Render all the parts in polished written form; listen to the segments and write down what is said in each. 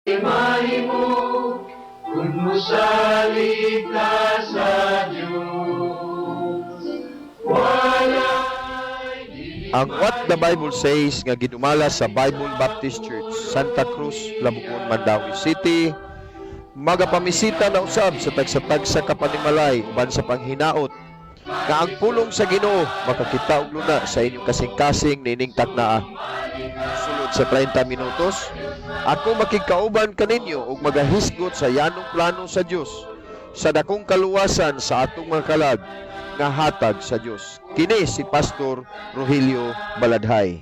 Mahimo, kung musalig ka sa Diyos, walay Ang What the Bible Says nga gidumala sa Bible Baptist Church, Santa Cruz, Labugon, Mandawi City, magapamisita na usab sa tagsatag sa kapanimalay uban sa panghinaot nga ang pulong sa Ginoo makakita og luna sa inyong kasing-kasing nining taknaa. Sulod sa 30 minutos, ako makikauban kaninyo ug magahisgot sa yanong plano sa Dios sa dakong kaluwasan sa atong mga kalag nga hatag sa Dios. Kini si Pastor Rogelio Baladhay.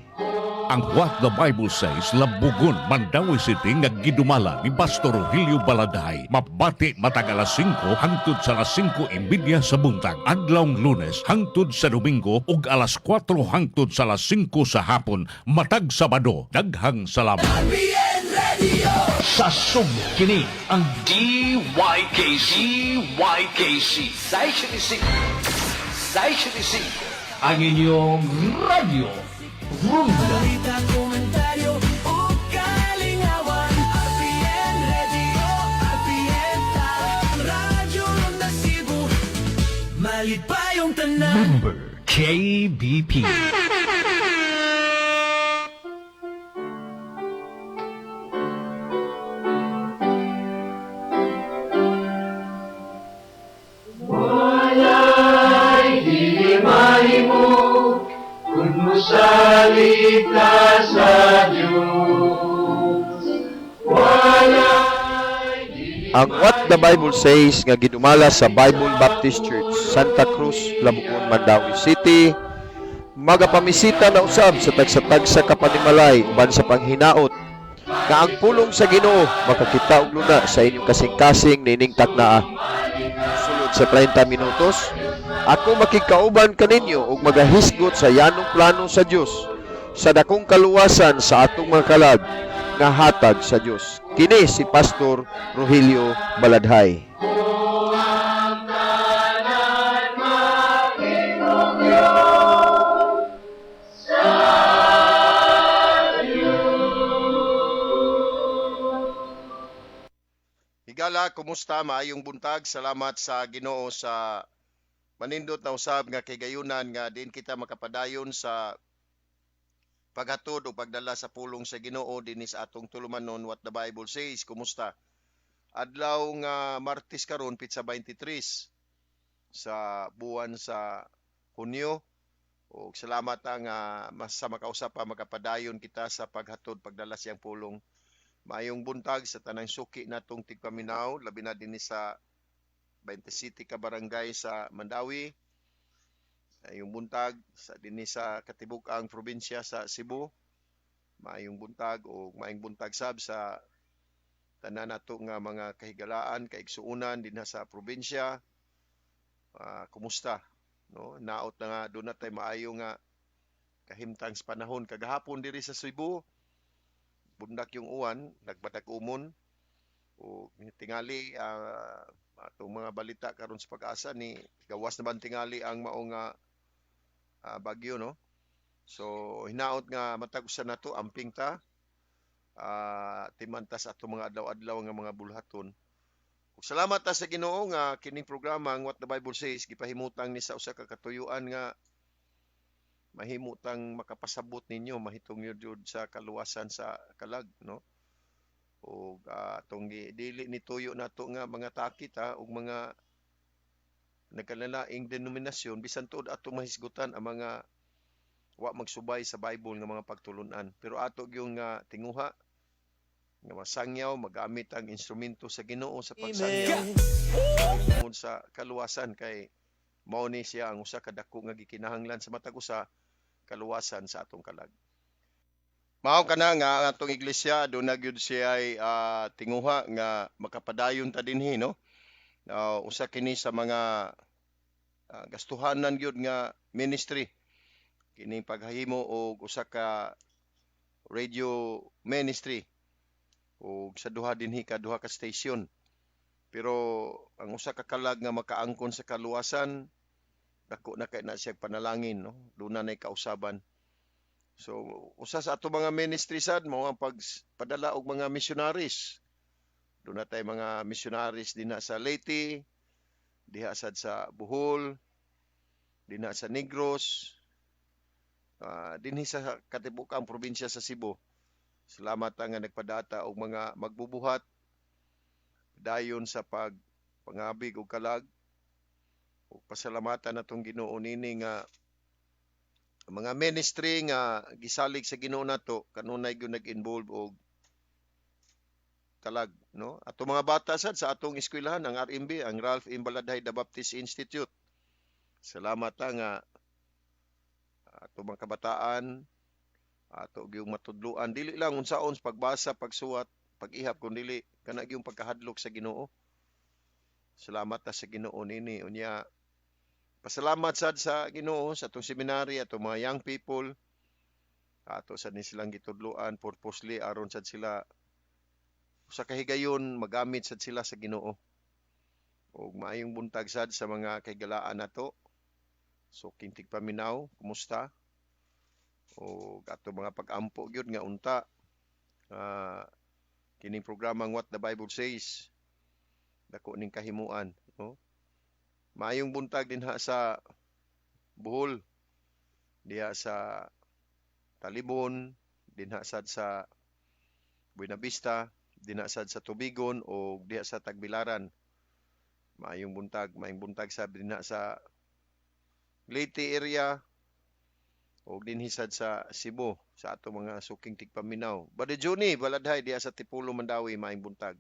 Ang What the Bible Says, Labugon, Mandawi City nga gidumala ni Pastor Rogelio Baladhay. Mabati matag alas 5 hangtod sa alas 5:30 sa buntag. Adlawng Lunes hangtod sa Domingo ug alas 4 hangtod sa alas 5 sa hapon. Matag Sabado. Daghang salamat. Sa kini ang DYKC Sai 75 ang inyong radyo Rumba. Balita, komentaryo o kalingawan. RPN Radio, RPN Tawag, Radyo Ronda Cebu, malit pa yung tanan. Member KBP. musalig ka sa Diyos, walay Ang What the Bible Says nga gidumala sa Bible Baptist Church, Santa Cruz, Labugon, Mandawi City, magapamisita na usab sa tagsatag sa kapanimalay uban sa panghinaot nga ang pulong sa Ginoo makakita og luna sa inyong kasing-kasing nining taknaa. Sulod sa 30 minutos, ako makikauban kaninyo ug magahisgot sa yanong plano sa Dios sa dakong kaluwasan sa atong mga kalag nga hatag sa Dios. Kini si Pastor Rogelio Baladhay. Higala, kumusta? Maayong buntag. Salamat sa Ginoo sa manindot na usab nga kay gayunan nga din kita makapadayon sa paghatod o pagdala sa pulong sa Ginoo dinis atong tulumanon What the Bible Says. Kumusta? Adlaw nga Martes karon pitsa 23 sa buwan sa Hunyo. O salamat nga mas sa makausap pa makapadayon kita sa paghatod pagdala siyang pulong. Maayong buntag sa tanang suki natong tigpaminaw labi na dinis sa 20 City ka barangay sa Mandawi. Maayong buntag sa dinis sa katibuk-ang probinsya sa Cebu. Maayong buntag o maayong buntag sab sa tanan nato nga mga kahigalaan, kaigsuunan dinha sa probinsya. Kumusta? No, naot na nga do na tay maayo nga kahimtang sa panahon kagahapon diri sa Cebu. Bundak yung uwan, nagbadag umon o tingali atong mga balita karon sa pag-asa ni gawas naman tingali ang mao nga bagyo, no. So hinaot nga matag usa nato amping ta timantas ato mga adlaw-adlaw nga mga bulhaton. Ug salamat ta sa Ginoo nga kining programa ang What the Bible Says gipahimutang ni sa usa ka katuyuan nga mahimutang makapasabot ninyo mahitong yun sa kaluwasan sa kalag, no. O atong dili ni tuyo nato nga mga takit ug mga nagkalalaing denominasyon bisan tuod ato mahisgutan ang mga wa magsubay sa Bible nga mga pagtulunan, pero ato gyung nga tinguha nga masangyaw magamit ang instrumento sa Ginoo sa pagsangyaw tungod sa kaluwasan kay mao ni siya ang usa ka dako nga gikinahanglan sa matag usa kaluwasan sa atong kalag. Mao kana nga ang atong iglesia do na gyud siya ay tinguha nga makapadayon ta dinhi, no. Usa kini sa mga gastuhanan gyud nga ministry kini paghahimo og usa ka radio ministry ug sa duha dinhi ka duha ka station. Pero ang usa ka kalag nga makaangkon sa kaluwasan dako na kay na siya panalangin, no. Duna nay kausaban. So usa sa ato mga ministry sad mao ang pagpadala og mga missionaries Doon na tayo mga missionaries din na sa Leyte, diha sad sa Bohol, din na sa Negros, dinhi sa katibukang probinsya sa Cebu. Salamat nga nagpadata og mga magbubuhat dayon sa pangabig og kalag. Ug pasalamatan natong Ginoo nini nga mga ministry nga gisalig sa Ginoo nato kanunay gyud nag-involve og kalag, no? Ato mga bata sad sa atong eskwelahan ang RMB, ang Ralph M. Baladhay The Baptist Institute. Salamat nga ato mga kabataan, ato gyud matudluan dili lang unsaon sa pagbasa, pagsuwat, pag-ihap kun dili kana gyud pagkahadlok sa Ginoo. Salamat ta sa Ginoo nini unya. Pasalamat sad sa Ginoo sa atong seminary, atong mga young people. Ato sad ni silang gitudluan purposely aron sad sila sa kahigayon magamit sad sila sa Ginoo. Ug maayong buntag sad sa mga kahigalaan nato. So kintig paminaw, kumusta? O ato mga pag-ampo gyud nga unta kining programang What the Bible Says. Dako ning kahimuan, no? Maayong buntag dinha sa Bohol, diha sa Talibon, dinha sad sa Buena Vista, dinha sad sa Tubigon o diha sa Tagbilaran. Maayong buntag sa dinha sa Leyte area o dinhi sad sa Cebu sa ato mga suking tigpaminaw. Bade Juni Baladhay diha sa Tipulo Mandawi maayong buntag.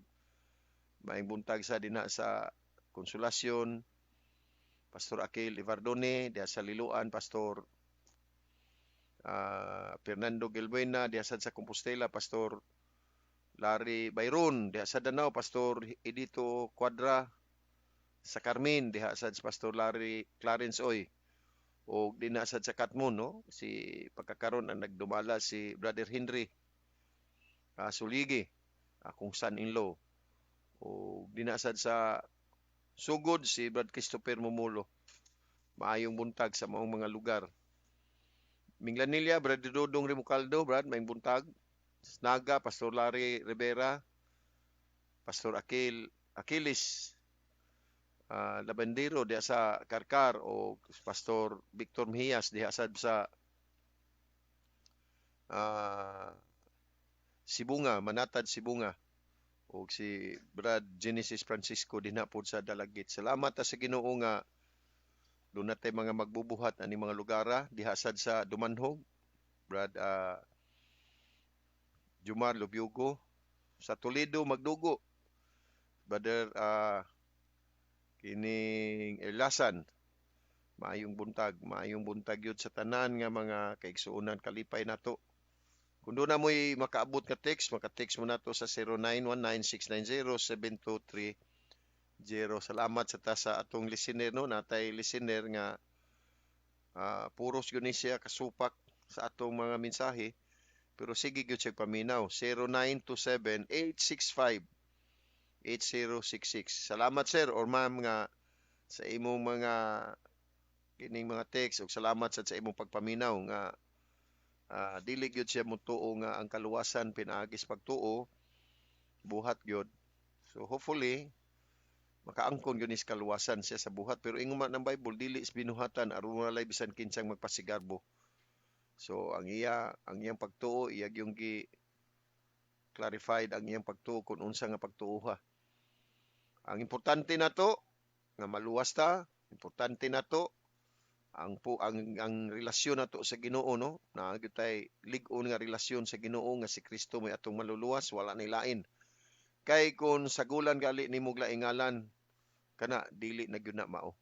Maayong buntag sa dinha sa Konsolasyon, Pastor Akil Ivardone, diha sa Liloan, Pastor Fernando Gelbuena, diha sad sa Compostela, Pastor Larry Bayron, diha sa Danao, Pastor Edito Quadra, sa Carmen, diha sad sa Pastor Larry Clarence Oy, o dinasad sa Katmon, no? Si pagkakaroon ang nagdumala si Brother Henry Suligi, akong son-in-law. O dinasad sa Sugod si Brad Christopher Mumulo. Maayong buntag sa maong mga lugar. Minglanilla, Brad Dodong Remucaldo, Brad, maayong buntag. Naga, Pastor Larry Rivera, Pastor Achilles Labandero diha sa Karkar o Pastor Victor Mejias diha sad sa Sibunga, Manatad Sibunga o si Brad Genesis Francisco dinha pod sa Dalagit. Salamat ta sa Ginoo nga doon natay mga magbubuhat ani mga lugara diha sad sa Dumanhog, Brad Jumar Lubiugo, sa Toledo Magdugo, Brother kining Erlasan. Maayong buntag yun sa tanan nga mga kaigsuonan kalipay nato. Kung doon na mo'y makaabot ka text, maka-text mo na to sa 0919-690-7230. Salamat sa atong listener, no? Natay listener nga puros yun siya kasupak sa atong mga mensahe. Pero sige yun siya paminaw. 0927-865-8066. Salamat sir or ma'am nga sa imong mga kining mga text ug salamat sa imong pagpaminaw nga dili gyud siya mutuo nga ang kaluwasan pinaagis pagtuo buhat gyud. So hopefully makaangkon gyud is kaluwasan siya sa buhat pero ingon man ng Bible dili is binuhatan aron walay bisan kinsang magpasigarbo. So ang iyang pagtuo iya gyung gi clarified ang iyang pagtuo kung unsa nga pagtuoha. Ang importante nato nga maluwas ta, importante nato ang relasyon nato sa Ginoo, no? Na gyutay lig-on nga relasyon sa Ginoo nga si Kristo may atong maluluwas wala ni lain. Kay kung sagulan gali nimo laingalan kana dili na gyud na mao.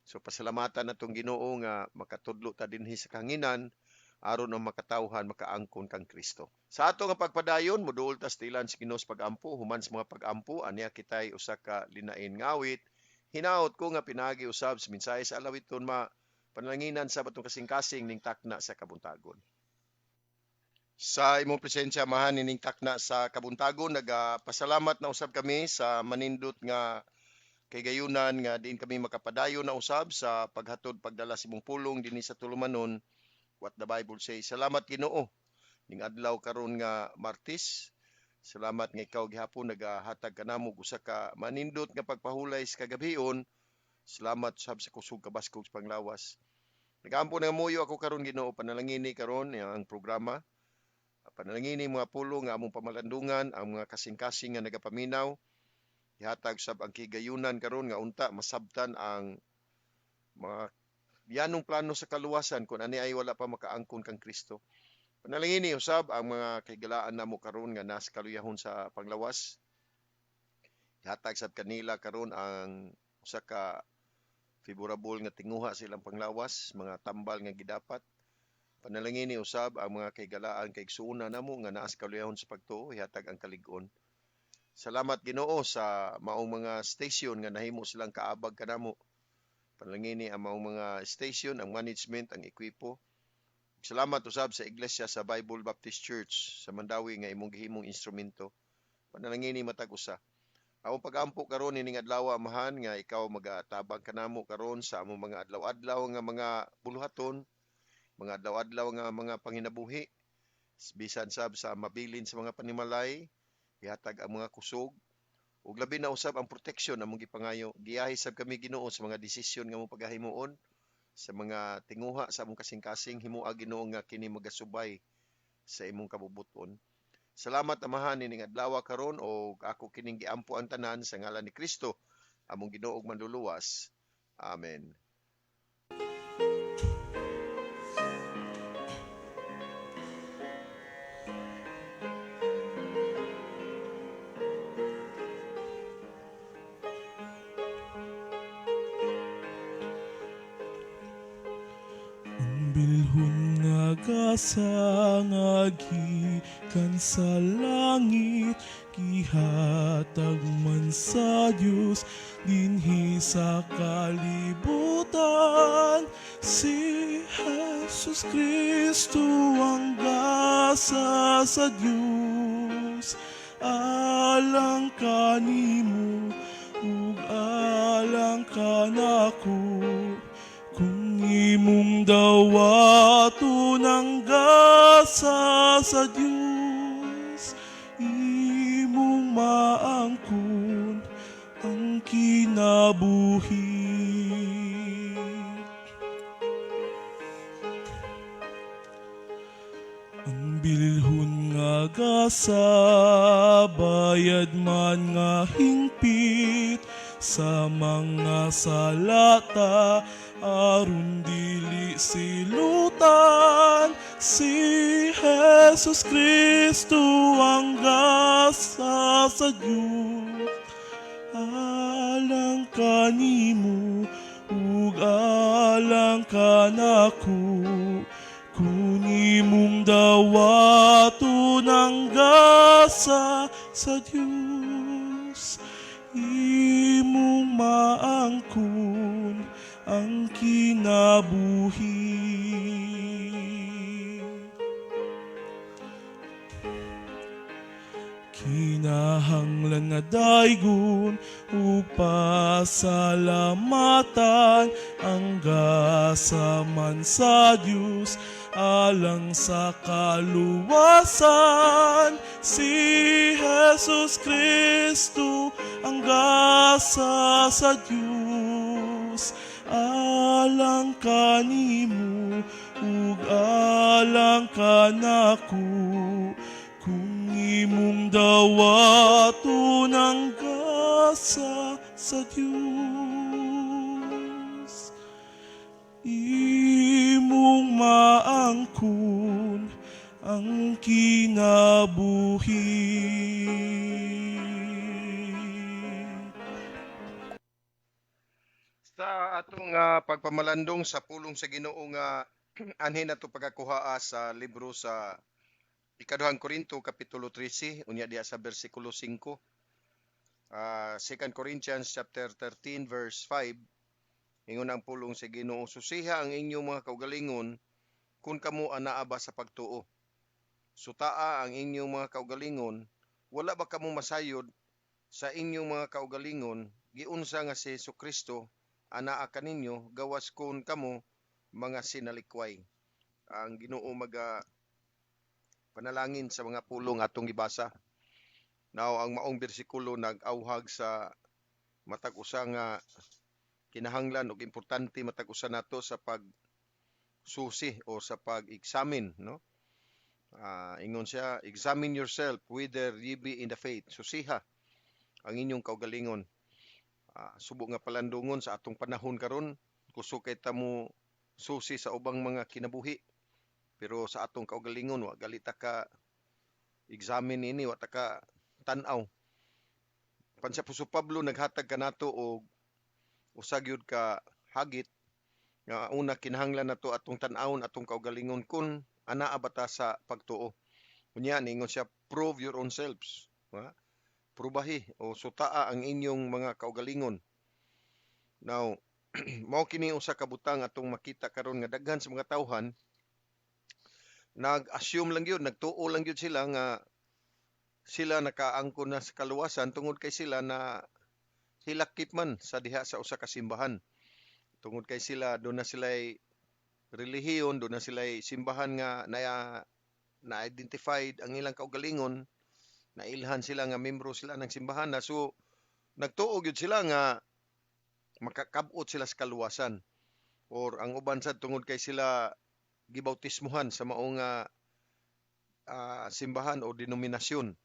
So pasalamatan natong Ginoo nga makatudlo ta dinhi sa kahanginan aron ang makatawhan makaangkon kang Kristo. Sa ato nga pagpadayon moduol ta stilan sa Ginoo pag-ampo human sa mga pag-ampo aniya kitay usa ka linain nga awit. Hinaot ko nga pinagi usab sa mensahe sa alawiton pananginan sa batong kasing-kasing ning takna sa kabuntagon. Sa imong presensya mahan ning takna sa kabuntagon nagapasalamat na usab kami sa manindot nga kaygayunan nga diin kami makapadayon na usab sa paghatod pagdala sa imong pulong dinhi sa tulumanon What the Bible Says. Salamat Ginoo ning adlaw karon nga Martes Salamat nga ikaw gihapon nagahatag kanamo og usa ka manindot nga pagpahulay sa kagabhion. Salamat sab sa kusog kabaskog sa panglawas. Nagaampo na muyo ako karon Ginoo, panalangini karon ang programa. Panalangini mga pulo nga among pamalandungan, ang mga kasing-kasing nga nagapaminaw. Ihatag sab ang kigayunan karon nga unta masabtan ang mga yanong plano sa kaluwasan kung ani ay wala pa makaangkon kang Kristo. Panalangini usab ang mga kaigalaan namo karon nga nas kaluyahon sa panglawas. Ihatag sab kanila karon ang usa ka favorable nga tinguha sa ilang panglawas, mga tambal nga gidapat. Panalangini usab ang mga kaigalaan kay igsuuna namo nga naas kaluyahon sa pagtuo, ihatag ang kalig-on. Salamat Ginoo sa maong mga station nga nahimo silang kaabag kanamo. Panalangini ang maong mga station, ang management, ang ekwipo. Salamat usab sa iglesia sa Bible Baptist Church sa Mandawi nga imong gihimong instrumento. Panalangini matag usa. Ako pag-ampo karon ining adlaw amahan nga ikaw magatabang kanamo karon sa among mga adlaw-adlaw nga mga buluhaton, mga adlaw-adlaw nga mga panginabuhi. Bisan sab sa mabilin sa mga panimalay, ihatag ang mga kusog ug labi na usab ang proteksyon among gipangayo. Giyahi sab kami Ginoo sa mga desisyon nga among paghahimuon, sa mga tinguha sa among kasing-kasing himoa Ginoo nga kini magasubay sa imong kabubuton. Salamat amahan ining adlaw karon og ako kining giampo ang tanan sa ngalan ni Kristo among Ginoo ug manluluwas. Amen. Bilhon nga gasa nga gikan sa langit, gihatag man sa Dios dinhi sa kalibutan. Si Jesus Kristo ang gasa sa Dios, alang kanimo ug alang kanako. Kung imong dawaton ang gasa sa Dios, imong maangkon ang kinabuhi. Ang bilhon nga gasa, bayad man nga hingpit sa mga salata, aron dili silutan. Si Jesus Kristo ang gasa sa Dios, alang kanimo ug alang kanako. Kung imong dawaton ang gasa sa Dios, imong maangkon ang kinabuhi. Kinahanglan nga daygon ug pasalamatan ang gasa man sa Dios, alang sa kaluwasan. Si Jesus Kristo ang gasa sa Dios, alang kanimo ug alang kanako. Kung imong dawaton ang gasa sa Dios, imong maangkon ang kinabuhi. Sa atong pagpamalandong sa pulong sa Ginoo nga anhin nato pagakuhaa sa libro sa Ikaduhang Korinto kapitulo 13 unya diha sa bersikulo 5. 2 Corinthians chapter 13 verse 5. Ingon ang pulong sa Ginoo, susiha ang inyong mga kaugalingon kung kamo anaa ba sa pagtuo. Sutaa ang inyong mga kaugalingon, wala ba kamo masayod sa inyong mga kaugalingon, giunsa nga si Jesucristo anaa kaninyo gawas kun kamo mga sinalikway. Ang Ginoo panalangin sa mga pulong atong gibasa. Now ang maong bersikulo nag-awhag sa matag usa nga kinahanglan ug importante matag usa nato sa pagsusi o sa pag-examine, no? Ingon siya, examine yourself whether ye be in the faith. Susiha ang inyong kaugalingon. Subo nga palandungon sa atong panahon karon, kusog kay ta mo susi sa ubang mga kinabuhi. Pero sa atong kaugalingon, wa gali ta ka examine ini, wa ta ka tan-aw. Pansa Puso Pablo naghatag kanato og usa gyud ka hagit nga una kinahanglan nato atong tan-awon atong kaugalingon kun anaa ba ta sa pagtuo. Unya ningon siya, prove your own selves. Prubahi o sutaa ang inyong mga kaugalingon. Now, mao kini usa ka butang atong makita karon nga daghan sa mga tawhan nag-assume lang yun, nagtuo lang yun sila nga sila nakaangkon na sa kaluwasan tungod kay sila na hilakip man sa diha sa usa ka simbahan. Tungod kay sila doon na sila'y relihiyon, doon na sila'y simbahan nga na-identified ang ilang kaugalingon, nailhan sila nga membro sila ng simbahan na. So, nagtuo yun sila nga makakabot sila sa kaluwasan. Or ang uban sad tungod kay sila gibautismuhan sa maong simbahan o denominasyon.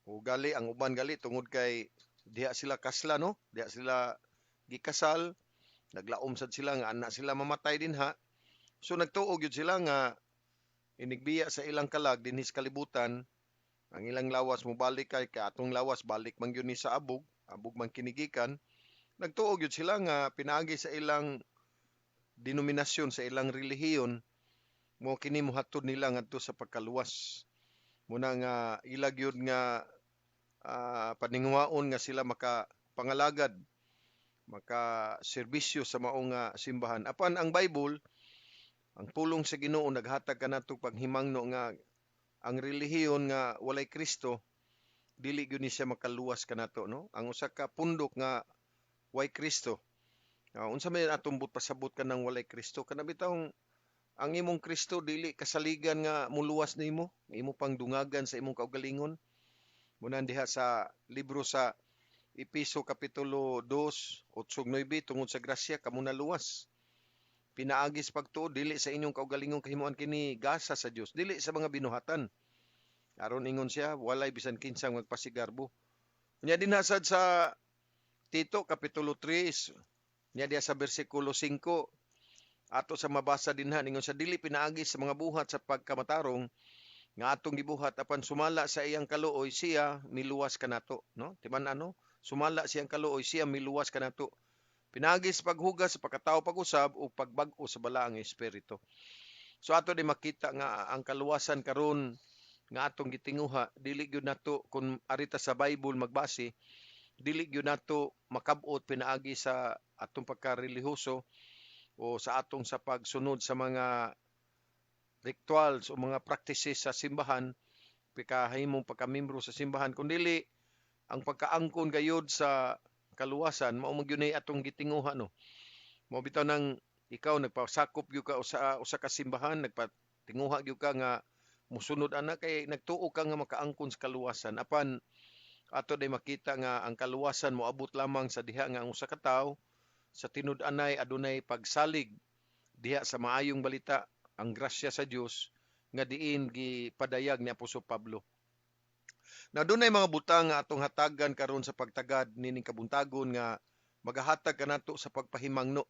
O gali, ang uban gali tungod kay diha sila kasla, no? Diha sila gikasal, naglaom sad sila nga anak sila mamatay din ha. So nagtuog yun sila nga inigbiya sa ilang kalag dinhi sa kalibutan, ang ilang lawas mo balik kay atong lawas balik man gyud ni sa abog man kinigikan. Nagtuog yun sila nga pinaagi sa ilang denominasyon, sa ilang relihiyon, mo kini mohatod nila ngadto sa pagkaluwas. Muna nga ilag yun nga paningwaon nga sila makapangalagad, maka-serbisyo sa maong simbahan. Apan ang Bible, ang pulong sa Ginoo naghatag kanato paghimangno nga ang relihiyon nga walay Kristo dili gyud ni siya makaluwas kanato, no? Ang usa ka pundok nga way Kristo. Unsa may atong pasabot ka ng walay Kristo? Kana bitawng ang imong Kristo dili kasaligan nga muluwas nimo, imo pang dungagan sa imong kaugalingon. Muna diha sa libro sa Episo Kapitulo 2, 8-9, tungod sa grasya kamo naluwas. Pinaagis pagtuo dili sa inyong kaugalingon kahimuan kini gasa sa Dios, dili sa mga binuhatan. Aron ingon siya, walay bisan kinsang magpasigarbo. Nya dinasad sa Tito Kapitulo 3, nya diha sa bersikulo 5, ato sa mabasa dinha ningon sa dili pinaagis sa mga buhat sa pagkamatarong nga atong gibuhat apan sumala sa iyang kaluoy siya miluwas kanato, no? Timan ano? Sumala siyang kaluoy siya miluwas kanato. Pinagis paghugas sa pagkatao pag-usab o pagbag-o sa balaang espiritu. So ato di makita nga ang kaluwasan karon nga atong gitinguha dili gyud nato kun arita sa Bible magbase, dili gyud nato makab-ot pinaagi sa atong pagkarelihiyoso o sa atong sa pagsunod sa mga rituals o mga practices sa simbahan, pikahimong pagkamembro sa simbahan, kundi ang pagkaangkon gayud sa kaluwasan mao magyunay atong gitinguha, no? Mao bitaw nang ikaw nagpasakop gyud ka usa ka simbahan, nagpatinguha gyud ka nga musunod ana kay nagtuo ka nga makaangkon sa kaluwasan. Apan ato day makita nga ang kaluwasan moabot lamang sa diha nga ang usa ka tawo sa tinud-anay adunay pagsalig diha sa maayong balita, ang grasya sa Dios nga diin gipadayag ni Apostol Pablo. Na dunay mga butang nga atong hatagan karon sa pagtagad nining kabuntagon nga magahatag kanato sa pagpahimangno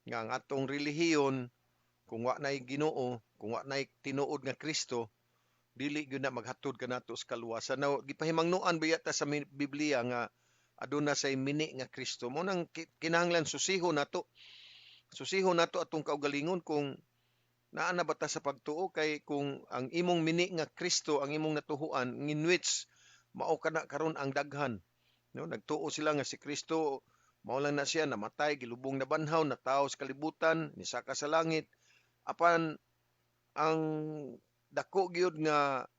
nga ang atong relihiyon kung wa nay Ginoo, kung wa nay tinuod nga Kristo, dili gyud na maghatod kanato sa kaluwasan. Now gipahimangnoan ba yata sa Biblia nga aduna say mini nga Kristo? Mo nang kinahanglan susihon nato. Susihon nato atong kaugalingon kung naa na bata sa pagtuo, kay kung ang imong mini nga Kristo ang imong natuhuan in which mao kana karon ang daghan, no? Nagtuo sila nga si Kristo mao lang na siya namatay, gilubong na banhaw, natawo sa kalibutan, nisaka sa langit. Apan ang dako gyud nga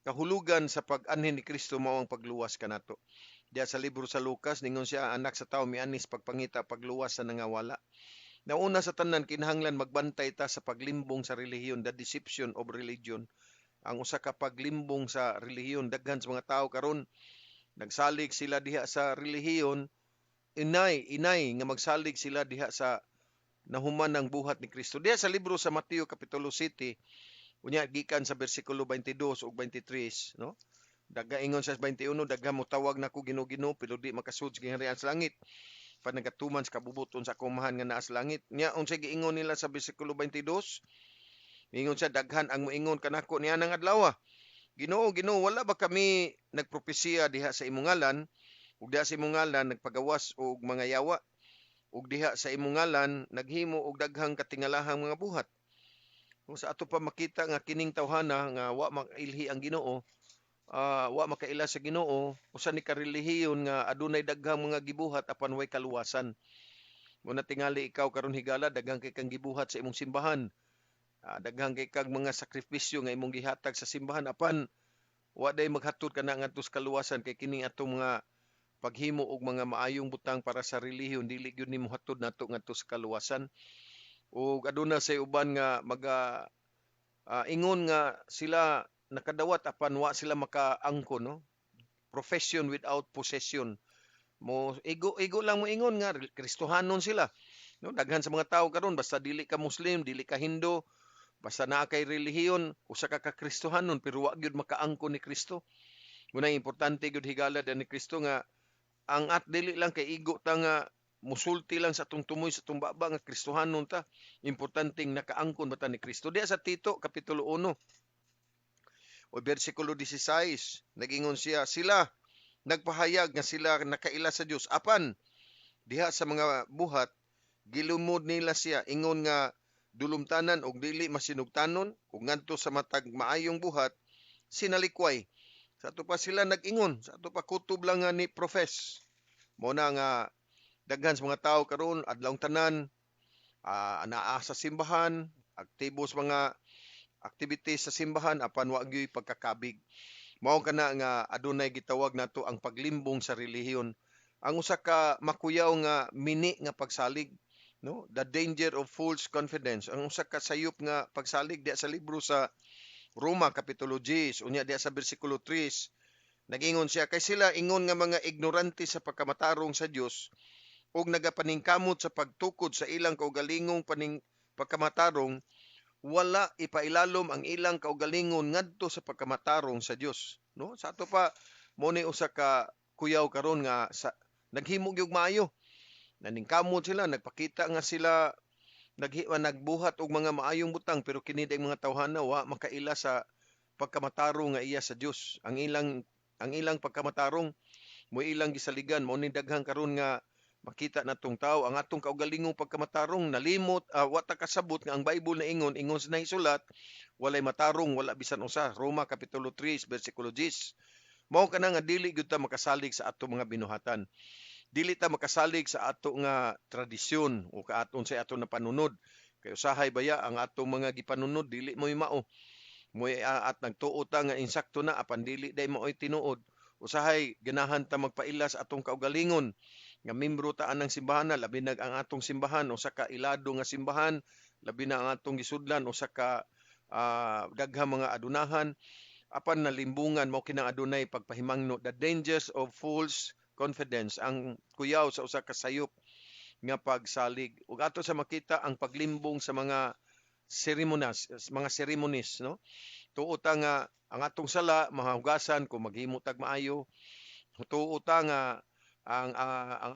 kahulugan sa pag-anhin ni Kristo mao ang pagluwas kanato. Diya sa libro sa Lucas ningon siya, anak sa tawo mianis pagpangita pagluwas sa nangawala. Nauna sa tanan kinahanglan magbantay ta sa paglimbong sa relihiyon, the deception of religion. ang usa ka paglimbong sa relihiyon. Daghan sa mga tao karon nagsalig sila diha sa relihiyon, inay nga magsalig sila diha sa nahuman ng buhat ni Kristo. Diha sa libro sa Mateo kapitulo 7, unya gikan sa bersikulo 22 ug 23, no? Ingon sa 21, daghan mo tawag nako Ginoo pero di makasud sa gingharian sa langit. Panagatuman sa kabubuton sa kumahan nga naa sa langit. Nya unsay giingon nila sa bersikulo 22? Ingon siya, daghan ang moingon kanako niya nang adlaw. Ginoo, wala ba kami nagpropesiya diha sa imong ngalan? Ug diha sa imong ngalan nagpagawas og mga yawa? Ug diha sa imong ngalan naghimo og daghang katingalahang mga buhat? Kung sa ato pa makita nga kining tawhana nga wa makailhi ang Ginoo, wa makaila sa Ginoo, usa ni karelihiyon nga adunay daghang mga gibuhat apan way kaluwasan. Muna tingali ikaw karon higala daghang kay kang gibuhat sa imong simbahan. Daghang kay kag mga sakripisyo nga imong gihatag sa simbahan apan wa day maghatod kana ngadto sa kaluwasan kay kini atong mga paghimo og mga maayong butang para sa relihiyon dili gyud nimo hatod nato ngadto sa kaluwasan. Ug aduna say uban nga ingon nga sila nakadawat apan wa sila makaangkon, no? Profession without possession. Mo igo lang mo ingon nga Kristohanon sila, no? Daghan sa mga tawo karon basta dili ka Muslim, dili ka Hindu, basta naa kay relihiyon, usa ka Kristohanon pero wa gyud makaangkon ni Kristo. Muna importante gyud higala ni Kristo nga ang dili lang kay igo ta nga musulti lang sa atong tumoy sa atong baba nga Kristohanon ta. Importanteng nakaangkon ba ta ni Kristo. Diya sa Tito kapitulo 1 o bersikulo 16, nagingon siya, sila nagpahayag nga sila nakaila sa Dios apan diha sa mga buhat gilumod nila siya ingon nga dulumtanan og dili masinugtanon ug ngadto sa matag maayong buhat sinalikway. Sa ato pa sila nag-ingon, sa ato pa kutob lang nga ni profess. Mo na nga daghan sa mga tawo karon adlawng tanan naa sa simbahan, aktibo sa mga activities sa simbahan apan wa gyud pagkakabig. Mao kana nga adunay gitawag nato ang paglimbong sa relihiyon. Ang usa ka makuyaw nga mini nga pagsalig, no? The danger of false confidence. Ang usa ka sayop nga pagsalig diya sa libro sa Roma kapitulo 10 unya diya sa bersikulo 3, nagingon siya kay sila ingon nga mga ignorante sa pagkamatarong sa Dios ug nagapaningkamot sa pagtukod sa ilang kaugalingong pagkamatarong, wala ipailalom ang ilang kaugalingon ngadto sa pagkamatarong sa Dios, no? Sa ato pa mo ni usa ka kuyaw karon nga naghimo gyud maayo. Naningkamot sila, nagpakita nga sila nagbuhat og mga maayong butang pero kini day mga tawhana wa makaila sa pagkamatarong nga iya sa Dios. Ang ilang pagkamatarong mo ilang gisaligan mo ni daghang karon nga makita natong tao ang atong kaugalingong pagkamatarong nalimot, wa ta kasabot nga ang Bible na ingon sa nahisulat walay matarong wala bisan usa. Roma kapitulo 3 bersikulo 10. Mao kana nga dili gyud ta makasalig sa atong mga binuhatan. Dili ta makasalig sa ato nga tradisyon o kaaton sa ato na panunod. Kay usahay baya ang atong mga gipanunod dili mo'y mao. Mo'y at nagtuo ta nga insakto na apan dili day mao'y tinuod. Usahay ganahan ta magpaila sa atong kaugalingon nga membro ta anang simbahan na labi na ang atong simbahan usa ka ilado nga simbahan, labi na ang atong gisudlan usa ka daghang mga adunahan apan nalimbungan mao kinang adunay pagpahimangno. The dangers of false confidence, ang kuyaw sa usa ka sayop nga pagsalig. Ug ato sa makita ang paglimbong sa mga ceremonies, no? Tuo ta nga ang atong sala mahugasan kung maghimo tag maayo. Tuo ta nga ang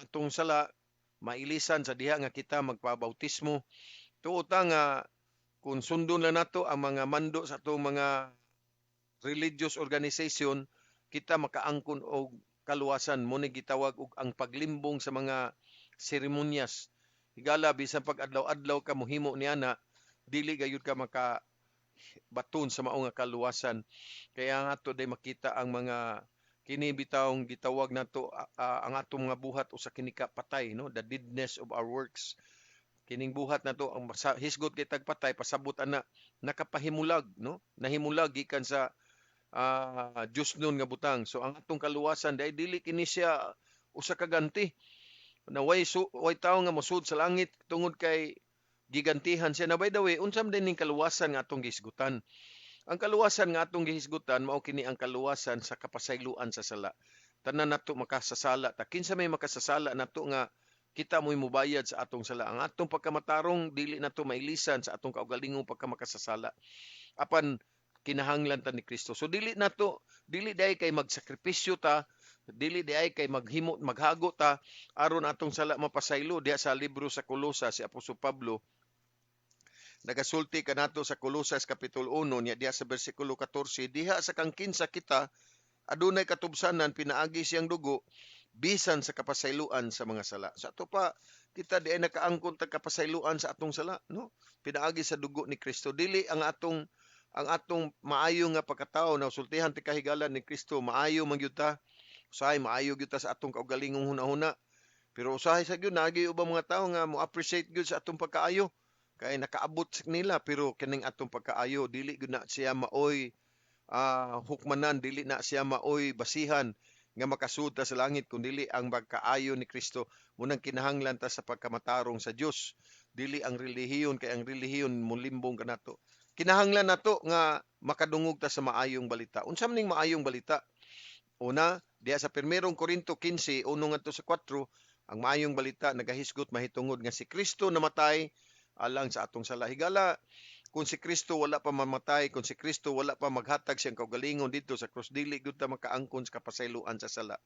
atong sala mailisan sa diha nga kita magpabautismo. Tuo ta nga kung sundon lang nato ang mga mando sa atong mga religious organization, kita makaangkon og kaluwasan. Mo ni gitawag og ang paglimbong sa mga seremonyas. Higala bisan pag adlaw-adlaw ka mohimo niana, dili gayud ka maka baton sa mao nga kaluwasan. Kaya nga ato day makita ang mga kini bitawng gitawag nato ang atong mga buhat usa kini ka patay, no? The deadness of our works. Kining buhat nato ang hisgot kay tagpatay pasabot ana nakapahimulag, no? Nahimulag gikan sa Diyos nun nga butang. So ang atong kaluwasan dahil dili kini siya usa ka ganti. Na way tawo nga mosud sa langit tungod kay gigantihan siya. Na by the way, unsam din ning kaluwasan nga atong gisgutan. Ang kaluwasan nga atong gihisgutan mao kini ang kaluwasan sa kapasayloan sa sala. Tanan nato makasasala ta. Kinsa may makasasala nato nga kita mo'y mubayad sa atong sala. Ang atong pagkamatarong dili nato mailisan sa atong kaugalingong pagkamakasasala. Apan kinahanglan ta ni Kristo. So dili dahi kay magsakripisyo ta, dili dahi kay maghago ta aron atong sala mapasaylo. Diha sa libro sa Kolosas si Apostol Pablo nagasulti kanato sa Kolosas kapitulo 1 niya diha sa bersikulo 14, diha sa kang kinsa kita adunay katubsanan pinaagi siyang dugo bisan sa kapasayloan sa mga sala. Sa ato pa kita di ay nakaangkon ta kapasayloan sa atong sala, no? Pinaagi sa dugo ni Kristo. Dili ang atong maayo nga pagkatao na sultihan ti kahigalan ni Kristo, maayo man gyud ta. Usahay maayo gyud ta sa atong kaugalingong hunahuna. Pero usahay sa gyud nagi ubang mga tawo nga mo appreciate gyud sa atong pagkaayo. Kay nakaabot nila pero kining atong pagkaayo dili gyud na siya maoy hukmanan, dili na siya maoy basihan nga makasud ta sa langit kundi ang pagkaayo ni Kristo. Munang kinahanglan ta sa pagkamatarong sa Dios, dili ang relihiyon, kay ang relihiyon mulimbong kanato. Kinahanglan nato nga makadungog ta sa maayong balita. Unsa man ning maayong balita? Una, diha sa 1 Korinto 15 uno ngadto sa 4, ang maayong balita nagahisgot mahitungod nga si Kristo namatay alang sa atong sala. Higala kung si Kristo wala pa mamatay, kung si Kristo wala pa maghatag siyang kaugalingon dito sa krus, dili gyud ta makaangkon sa kapasayloan sa sala.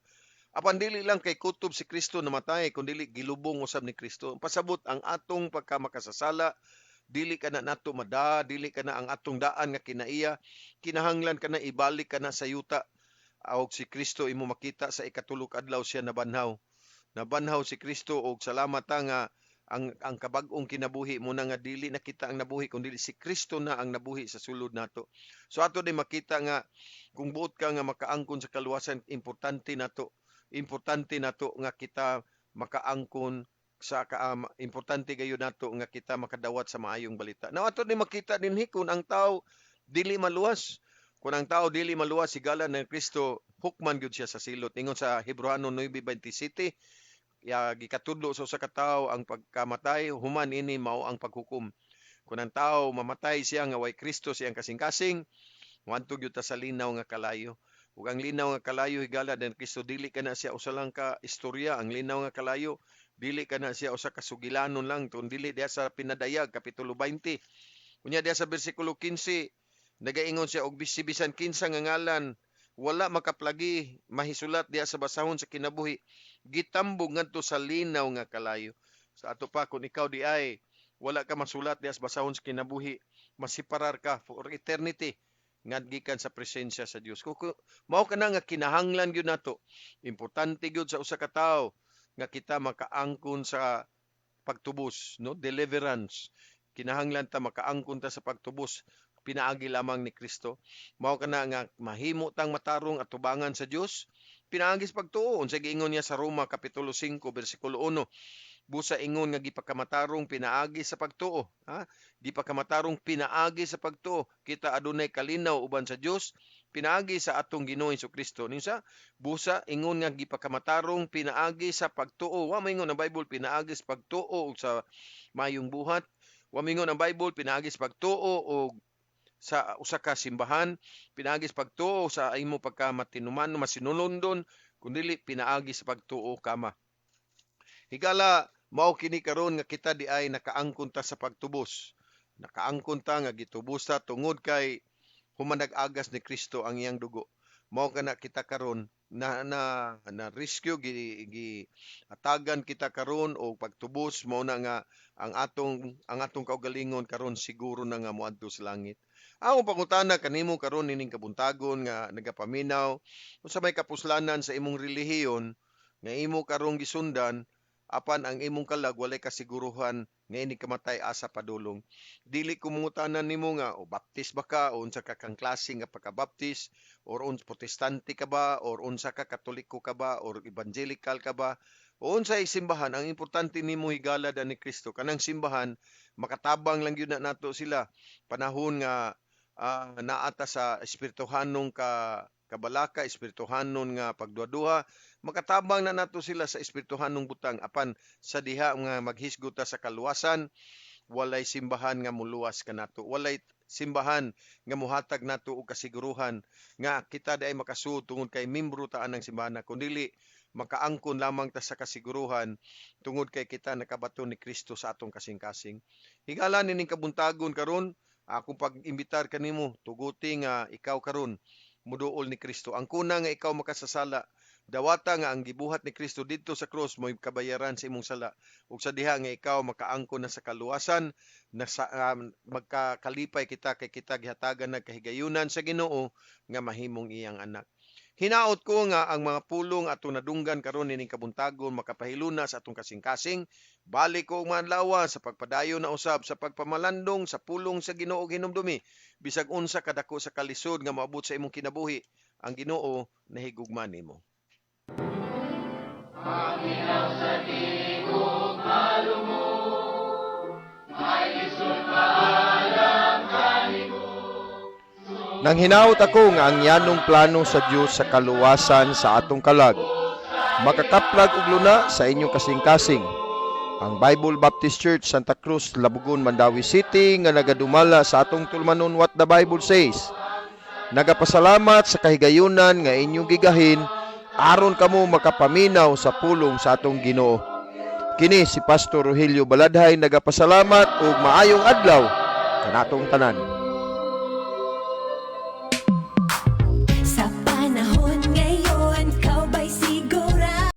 Apan dili lang kay kutob si Kristo namatay, kundi gilubong usab ni Kristo. Pasabot ang atong pagkamakasasala, dili kana nato dili kana ang atong daan nga kinaiya, kinahanglan kana ibalik kana sa yuta. Og si Kristo imo makita sa ikatulog adlaw siya nabanhaw. Nabanhaw si Kristo og salamat ta nga ang kabag-ong kinabuhi mo na nga dili na kita ang nabuhi kundi si Kristo na ang nabuhi sa sulod nato. So ato din makita nga kung buot ka nga makaangkon sa kaluwasan, importante nato nga kita makaangkon sa importante gayon nato nga kita makadawat sa maayong balita. Now ato din makita dinhi kung ang tao dili maluwas. Kung ang tao dili maluwas sigala ng Kristo, hukman gyud siya sa silot. Ingon sa Hebreo 9:27, gikatudlo sa usa ka tawo ang pagkamatay, human ini mao ang paghukom. Kung ang tawo mamatay siya nga way Kristo siyang kasing-kasing, wantog gyud ta sa linaw nga kalayo. Ug ang linaw nga kalayo higala den Kristo, dili kana siya usa lang ka istorya. Ang linaw nga kalayo dili kana siya usa ka sugilanon lang, kundi diha sa Pinadayag kapitulo 20. Unya diha sa bersikulo 15, nagaingon siya og bisan kinsa nga ngalan wala makaplagi mahisulat diha sa basahon sa kinabuhi, gitambog ngadto sa linaw nga kalayo. Sa ato pa kung ikaw di ay wala ka masulat diha sa basahon sa kinabuhi, masiparar ka for eternity nga gikan sa presensya sa Dios. Mao kana nga kinahanglan gyud nato. Importante gyud sa usa ka tawo nga kita makaangkon sa pagtubos, no? Deliverance. Kinahanglan ta makaangkon ta sa pagtubos. Pinaagi lamang ni Kristo. Mao kana nga mahimo tang matarong at tubangan sa Dios. Pinaagi sa pagtuo. Unsa giingon niya sa Roma kapitulo 5 bersikulo 1. Busa ingon nga gipakamatarong pinaagi sa pagtuo. Gipakamatarong pinaagi sa pagtuo. Kita adunay kalinaw uban sa Dios. Pinaagi sa atong Ginoo Kristo. Ninsa busa ingon nga gipakamatarong pinaagi sa pagtuo. Wa maingon ang Bible pinaagi sa pagtuo ug sa mayong buhat. Wa maingon ang Bible pinaagi sa pagtuo og sa usa ka simbahan, pinaagi sa pagtuo sa imo pagkamatinuman masinulondon, kundi pinaagi sa pagtuo kama. Higala mao kini karon nga kita di ay nakaangkon ta sa pagtubos. Nakaangkon ta nga gitubos ta tungod kay humanag-agas ni Kristo ang iyang dugo. Mao kana kita karon na rescue gi atagan kita karon og pagtubos, mao na nga ang atong kaugalingon karon siguro na nga moadto sa langit. Ang pangutana kanimo karon nining kabuntagon nga nagapaminaw unsa may kapuslanan sa imong relihiyon nga imo karong gisundan, apan ang imong kalag walay kasiguruhan nga ini kamatay asa padulong. Dili ko mangutanan nimo nga o baptist ba ka o unsa ka kang klase nga pagkabaptist or unsa protestante ka ba or unsa ka katoliko ka ba or evangelical ka ba o unsay simbahan. Ang importante nimo higala ni Kristo. Kanang simbahan makatabang lang gyud na nato sila panahon nga naata sa espirituhanong kabalaka, espirituhanon nga pagduha-duha, makatabang na nato sila sa espirituhanong butang. Apan sa diha nga maghisgot ta sa kaluwasan, walay simbahan nga muluwas kanato. Walay simbahan nga muhatag nato og kasiguruhan nga kita di ay makasuod tungod kay membro ta ng simbahan, kundi makaangkon lamang ta sa kasiguruhan tungod kay kita nakabaton ni Kristo sa atong kasing-kasing. Higala nining kabuntagon karon, akong pag-imbitar kanimo, tuguti nga ikaw karon muduol ni Kristo. Ang kuna nga ikaw makasasala, dawata nga ang gibuhat ni Kristo didto sa cross mo kabayaran sa imong sala, ug sa diha nga ikaw makaangkon na sa kaluwasan, na magkakalipay kita kay kita gihatagan ng kahigayunan sa Ginoo nga mahimong iyang anak. Hinaot ko nga ang mga pulong ato nadunggan karon nining kabuntagon makapahiluna sa atong kasing-kasing. Balik ko manlawa sa pagpadayon na usab sa pagpamalandong sa pulong sa Ginoo hinumdumi. Bisag unsa kadako sa kalisod nga maabot sa imong kinabuhi, ang Ginoo nahigugma nimo. Nang hinaut ako nga ang yanong plano sa Dios sa kaluwasan sa atong kalag, makakaplag og luna sa inyong kasing-kasing. Ang Bible Baptist Church Santa Cruz, Labugon, Mandawi City nga nagadumala sa atong tulmanon what the Bible says. Nagapasalamat sa kahigayunan nga inyong gigahin aron kamo makapaminaw sa pulong sa atong Ginoo. Kini si Pastor Rogelio Baladhay nagapasalamat ug maayong adlaw kanatong tanan.